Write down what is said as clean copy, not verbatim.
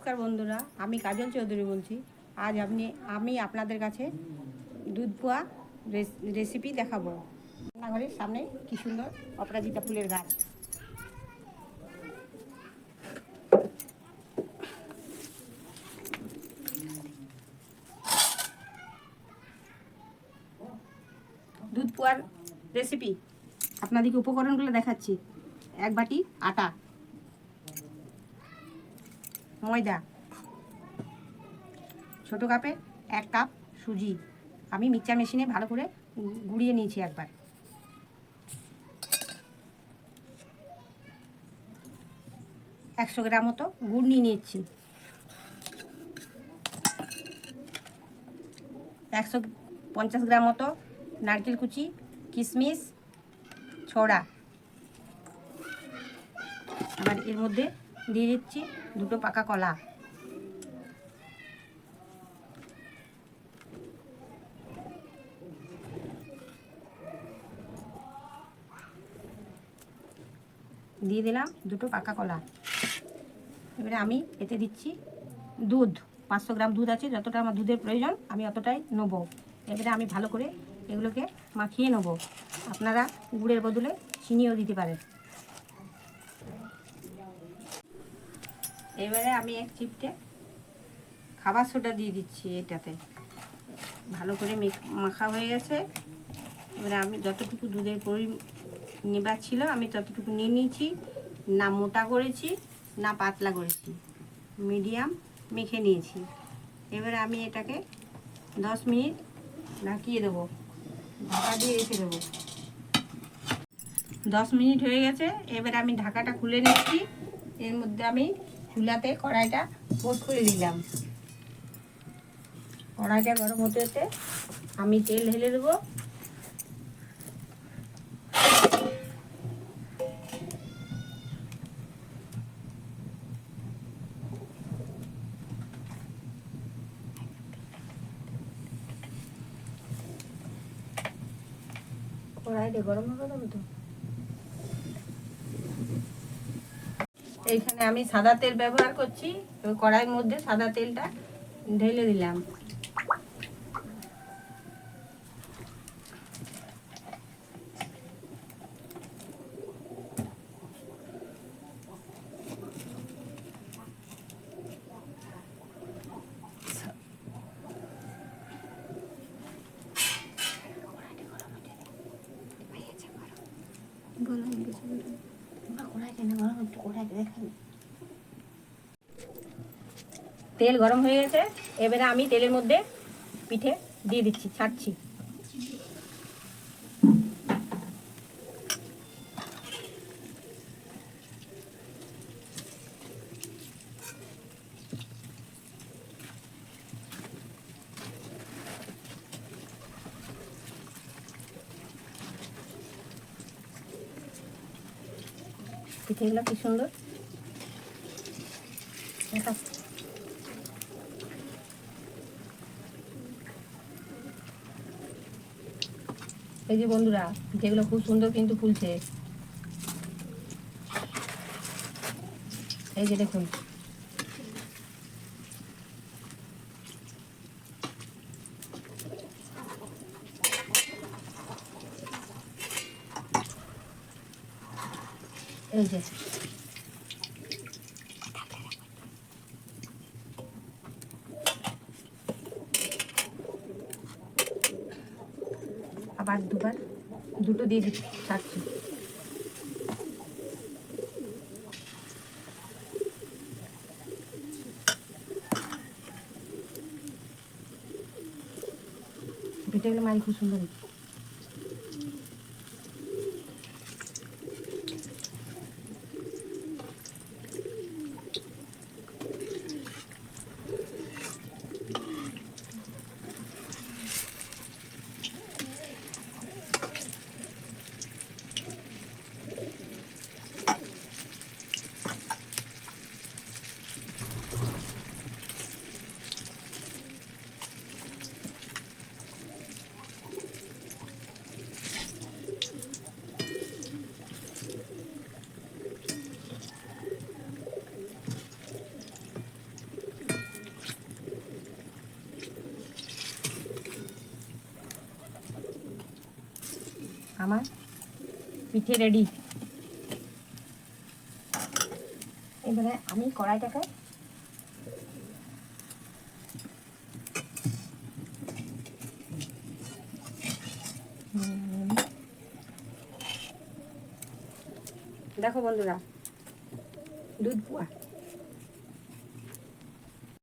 নমস্কার বন্ধুরা, আমি কাজল চৌধুরী বলছি। আজ আমি আপনাদের কাছে দুধ পোয়া রেসিপি দেখাবো। রান্নাঘরের সামনে কি সুন্দর অপরাজিতা ফুলের গাছ। দুধ পোয়ার রেসিপি আপনাদেরকে উপকরণগুলো দেখাচ্ছি। 1 বাটি আটা, ময়দা, ছোটো কাপে 1 কাপ সুজি। আমি মিক্সচার মেশিনে ভালো করে গুঁড়িয়ে নিয়েছি একবার। 100 গ্রাম মতো গুড় নিয়ে নিচ্ছি। 150 গ্রাম মতো নারকেল কুচি, কিশমিশ, ছোড়া। আবার এর মধ্যে দিয়ে দিচ্ছি 2টো পাকা কলা। দিয়ে দিলাম 2টো পাকা কলা। এবারে আমি এতে দিচ্ছি দুধ। 500 গ্রাম দুধ আছে, যতটা আমার দুধের প্রয়োজন আমি অতটাই নেবো। এবারে আমি ভালো করে এগুলোকে মাখিয়ে নেব। আপনারা গুড়ের বদলে চিনিও দিতে পারেন। এবারে আমি 1 চিমটে খাবার সোডা দিয়ে দিচ্ছি এটাতে। ভালো করে মাখা হয়ে গেছে। এবারে আমি যতটুকু দুধের নেবার ছিল আমি ততটুকু নিয়ে নিয়েছি। না মোটা করেছি না পাতলা করেছি, মিডিয়াম মেখে নিয়েছি। এবারে আমি এটাকে 10 মিনিট ঢাকিয়ে দেবো, ঢাকা দিয়ে রেখে দেবো। 10 মিনিট হয়ে গেছে। এবারে আমি ঢাকাটা খুলে নিচ্ছি। এর মধ্যে আমি চুলাতে কড়াইটা পোস্ট করে দিলাম। কড়াইটা গরম হতে হতে আমি তেল ঢেলে দেবো। কড়াইটা গরম হবে তো। এইখানে আমি সাদা তেল ব্যবহার করছি। কড়াইয়ের মধ্যে সাদা তেলটা ঢেলে দিলাম। তেল গরম হয়ে গেছে। এবারে আমি তেলের মধ্যে পিঠে দিয়ে দিচ্ছি, ছাড়ছি। পিঠেগুলো কি সুন্দর। এই যে বন্ধুরা, পিঠেগুলো খুব সুন্দর কিন্তু ফুলছে। এই যে দেখুন। এই যে আবার দুটো দিয়ে দিচ্ছি, ছাড়ছি। পিঠেগুলো মারি খুব সুন্দর। আমার পিঠে রেডি। এবারে আমি কড়াইটাকে দেখো বন্ধুরা, দুধ পোয়া